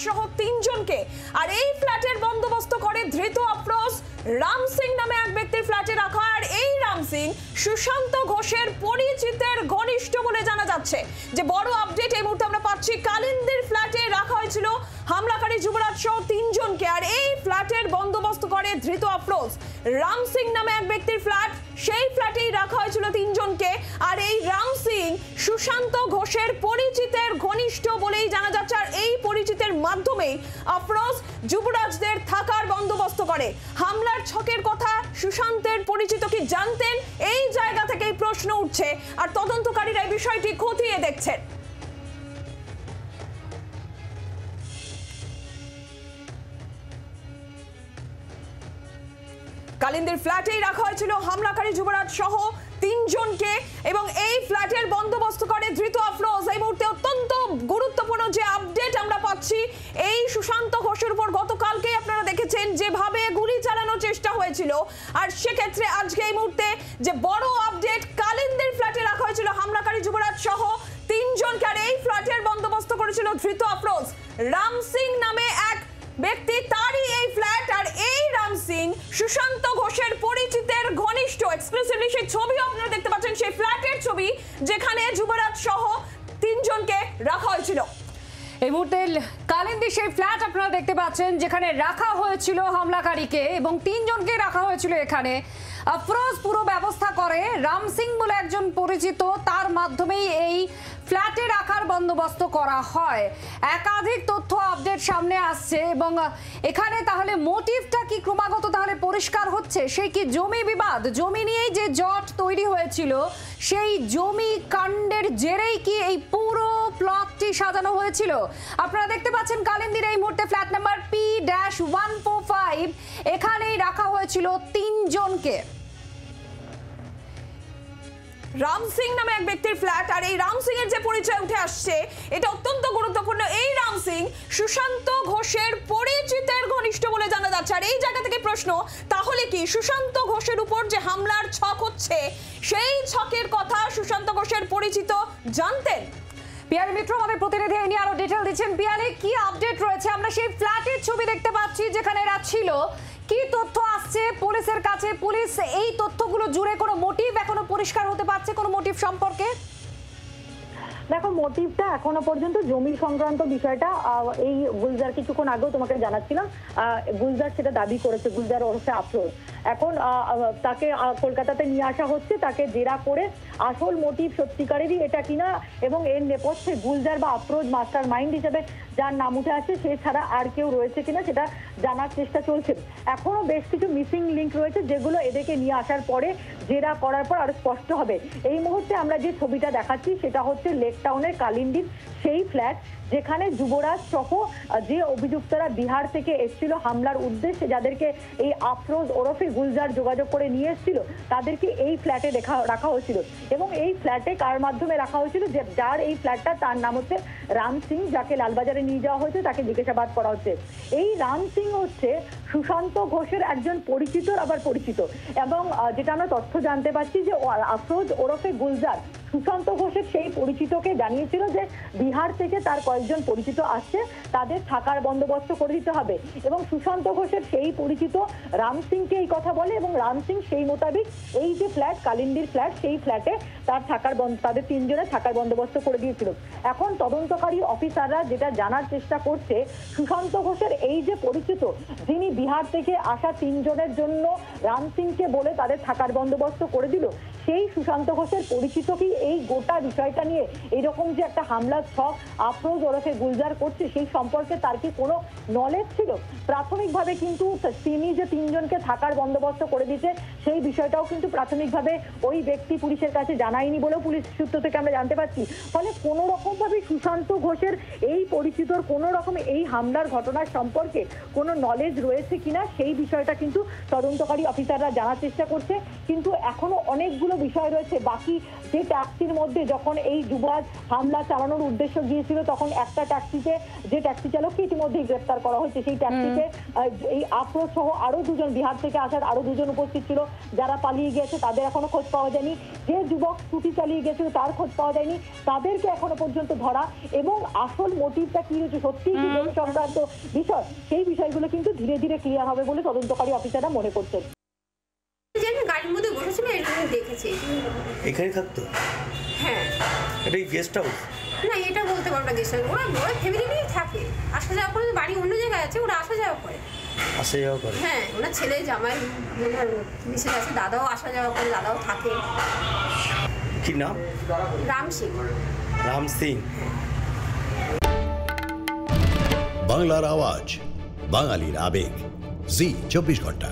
সহ 3 জনকে। আর এই ফ্ল্যাটের বন্দোবস্ত করে ধৃত আফরোজ রাম সিং নামে এক ব্যক্তির ফ্ল্যাটে রাখা। আর এই রাম সিং সুশান্ত ঘোষের পরিচিতের ঘনিষ্ঠ বলে জানা যাচ্ছে। যে বড় আপডেট এই মুহূর্তে আমরা পাচ্ছি, কালিন্দির ফ্ল্যাটে রাখা হয়েছিল হামলাকারী যুবরাজ সহ 3 জনকে। আর এই ফ্ল্যাটের বন্দোবস্ত করে ধৃত আফরোজ রাম সিং নামে এক ব্যক্তির ফ্ল্যাট, সেই ফ্ল্যাটেই রাখা হয়েছিল 3 জনকে। আর এই রাম সিং সুশান্ত ঘোষের পরিচিতের ঘনিষ্ঠ বলেই জানা যাচ্ছে। আর এই পরিচিতের মাধ্যমেই আফরোজ যুবরাজদের থাকার বন্দোবস্ত করে। হামলার ছকের কথা সুশান্তের পরিচিত কি জানতেন? এই জায়গা থেকেই প্রশ্ন উঠছে, আর তদন্তকারীরা এই বিষয়টি খতিয়ে দেখছেন। কালিন্দির ফ্ল্যাটেই রাখা হয়েছিল হামলাকারী যুবরাজ সহ 3 জনকে এবং এই ফ্ল্যাটের বন্দোবস্ত করে ধৃত আফরোজ। এই মুহূর্তে অত্যন্ত গুরুত্বপূর্ণ যে আপডেট আমরা পাচ্ছি, এই সুশান্ত ঘোষের উপর গতকালকেই আপনারা দেখেছেন যেভাবে গুলি চালানোর চেষ্টা হয়েছিল। আর সেক্ষেত্রে আজকে এই মুহূর্তে যে বড় আপডেট, কালিন্দির ফ্ল্যাটে রাখা হয়েছিল হামলাকারী যুবরাজ সহ 3 জনকে। আর এই ফ্ল্যাটের বন্দোবস্ত করেছিল ধৃত আফরোজ রাম সিং নামে এক ব্যক্তি, তারই এই ফ্ল্যাট। আর এই রাম সিং সুশান্ত ঘোষের পরিচিতের ঘনিষ্ঠ। এক্সক্লুসিভলি সেই ছবি আপনারা দেখতে পাচ্ছেন, সেই ফ্ল্যাটের ছবি যেখানে যুবরাজ সহ 3 জনকে রাখা হয়েছিল। এই মুহূর্তে কালিন্দি সেই ফ্ল্যাট আপনারা দেখতে পাচ্ছেন যেখানে রাখা হয়েছিল হামলাকারীকে এবং 3 জনকে রাখা হয়েছিল এখানে। আফরোজ পুরো ব্যবস্থা করে রাম সিং বলে একজন পরিচিত, তার মাধ্যমেই এই ফ্ল্যাটে রাখার বন্দোবস্ত করা হয়। একাধিক তথ্য আপডেট সামনে আসছে এবং এখানে তাহলে মোটিভটা কি ক্রমাগত তাহলে পরিষ্কার হচ্ছে। সেই কি জমি বিবাদ, জমি নিয়েই যে জট তৈরি হয়েছিল, সেই জমি কাণ্ডের জেরেই কি এই পুরো প্লটটি সাজানো হয়েছিল? আপনারা দেখতে পাচ্ছেন কালিন্দির এই মুহূর্তে ফ্ল্যাট নাম্বার P-145, এখানেই রাখা হয়েছিল 3 জনকে। রাম সিং নামে এক ব্যক্তির ফ্ল্যাট। আর এই রাম সিং এর যে পরিচয় উঠে আসছে এটা অত্যন্ত গুরুত্বপূর্ণ। এই রাম সিং সুশান্ত ঘোষের পরিচিতের ঘনিষ্ঠ বলে জানা যাচ্ছে। আর এই জায়গা থেকে প্রশ্ন, তাহলে কি সুশান্ত ঘোষের উপর যে হামলার ছক হচ্ছে, সেই ছকের কথা সুশান্ত ঘোষের পরিচিত জানতেন? পিয়ালি মিত্র আমাদের প্রতিনিধি এই নিয়ে আরো ডিটেল দিচ্ছেন। পিয়ালি, কি আপডেট রয়েছে? আমরা সেই ফ্ল্যাটের ছবি দেখতে পাচ্ছি যেখানে এরা ছিল। কি তথ্য আসছে পুলিশের কাছে? পুলিশ এই তথ্যগুলো জুড়ে কোনো মোটিভ এখনো পরিষ্কার হতে পারছে, কোনো মোটিভ সম্পর্কে? দেখো, মোটিভটা এখনো পর্যন্ত জমি সংক্রান্ত বিষয়টা এই গুলজার কিছুক্ষণ আগেও তোমাকে জানাচ্ছিলাম, গুলজার সেটা দাবি করেছে, গুলজার ওরফে আফরোজ। এখন তাকে কলকাতাতে নিয়ে আসা হচ্ছে, তাকে জেরা করে আসল মোটিভ সত্যিকারেরই এটা কিনা এবং এর নেপথ্যে গুলজার বা আফরোজ মাস্টার মাইন্ড হিসেবে যার নাম উঠে আসছে সে ছাড়া আর কেউ রয়েছে কিনা সেটা জানার চেষ্টা চলছে। এখনো বেশ কিছু মিসিং লিঙ্ক রয়েছে যেগুলো এদেরকে নিয়ে আসার পরে জেরা করার পর আরো স্পষ্ট হবে। এই মুহূর্তে আমরা যে ছবিটা দেখাচ্ছি সেটা হচ্ছে লেক টাউনের কালিন্দির সেই ফ্ল্যাট যেখানে যুবরাজ সহ যে অভিযুক্তরা বিহার থেকে এসেছিল হামলার উদ্দেশ্যে, যাদেরকে এই আফরোজ ওরফে গুলজার যোগাযোগ করে নিয়ে এসেছিল, তাদেরকে এই ফ্ল্যাটে রাখা হয়েছিল। এবং এই ফ্ল্যাটে কার মাধ্যমে রাখা হয়েছিল, যে যার এই ফ্ল্যাটটা তার নাম হচ্ছে রাম সিং, যাকে লালবাজারে নিয়ে যাওয়া হয়েছে, তাকে জিজ্ঞাসাবাদ করা হচ্ছে। এই রাম সিং হচ্ছে সুশান্ত ঘোষের একজন পরিচিত আবার পরিচিত। এবং যেটা আমরা তথ্য জানতে পারছি যে আফরোজ ওরফে গুলজার সুশান্ত ঘোষের সেই পরিচিতকে জানিয়েছিল যে বিহার থেকে তার কয়েকজন পরিচিত আসছে, তাদের থাকার বন্দোবস্ত করে দিতে হবে। এবং সুশান্ত ঘোষের সেই পরিচিত রাম সিংকে এই কথা বলে এবং রাম সিং সেই মোতাবেক এই যে ফ্ল্যাট কালিন্দির ফ্ল্যাট, সেই ফ্ল্যাটে তাদের 3 জনের থাকার বন্দোবস্ত করে দিয়েছিল। এখন তদন্তকারী অফিসাররা যেটা জানার চেষ্টা করছে, সুশান্ত ঘোষের এই যে পরিচিত, যিনি বিহার থেকে আসা 3 জনের জন্য রাম সিংকে বলে তাদের থাকার বন্দোবস্ত করে দিল, সেই সুশান্ত ঘোষের পরিচিত কি এই গোটা বিষয়টা নিয়ে এইরকম যে একটা হামলার ছক আফরোজ ওরফে গুলজার করছে সেই সম্পর্কে তার কি কোনো নলেজ ছিল? প্রাথমিকভাবে কিন্তু তিনি যে 3 জনকে থাকার বন্দোবস্ত করে দিতে সেই বিষয়টাও কিন্তু প্রাথমিকভাবে ওই ব্যক্তি পুলিশের কাছে জানায়নি বলেও পুলিশ সূত্র থেকে আমরা জানতে পারছি। ফলে কোনো রকম ভাবে সুশান্ত ঘোষের এই পরিচিতর কোনো রকম এই হামলার ঘটনার সম্পর্কে কোনো নলেজ রয়েছে কিনা সেই বিষয়টা কিন্তু তদন্তকারী অফিসাররা জানার চেষ্টা করছে। কিন্তু এখনো অনেকগুলো বিষয় রয়েছে বাকি, যেটা ট্যাক্সির মধ্যে যখন এই যুবরাজ হামলা চালানোর উদ্দেশ্য গিয়েছিল, তখন একটা ট্যাক্সিতে যে ট্যাক্সি চালককে ইতিমধ্যেই গ্রেপ্তার করা হয়েছে, সেই ট্যাক্সিতে এই আফরোজ সহ আরো দুজন, বিহার থেকে আসার আরো দুজন উপস্থিত ছিল। যারা পালিয়ে গেছে তাদের এখনো খোঁজ পাওয়া যায়নি। যে যুবক স্কুটি চালিয়ে গেছিল তার খোঁজ পাওয়া যায়নি, তাদেরকে এখনো পর্যন্ত ধরা এবং আসল মোটিভটা কি হয়েছে, সত্যি কি জমি সংক্রান্ত বিষয়, সেই বিষয়গুলো কিন্তু ধীরে ধীরে ক্লিয়ার হবে বলে তদন্তকারী অফিসাররা মনে করছেন। গাড়ির মধ্যে বসেছিল, এটা দেখেছি। এখানে থাকতো? হ্যাঁ। এটা গেস্ট হাউস? না, এটা বলতে পারবো না গেস্ট হাউস। ওরা ফ্যামিলি নিয়ে থাকে, আসা যাওয়া করে। বাড়ি অন্য জায়গায় আছে, ওরা আসা যাওয়া করে। আসা যাওয়া করে? হ্যাঁ, ওনার ছেলে জামাই মিসেস আছে, দাদাও আসা যাওয়া করে, দাদাও থাকে। কি নাম? রাম সিং। রাম সিং। বাংলার আওয়াজ, বাঙালির আবেগ, জি 24 ঘন্টা।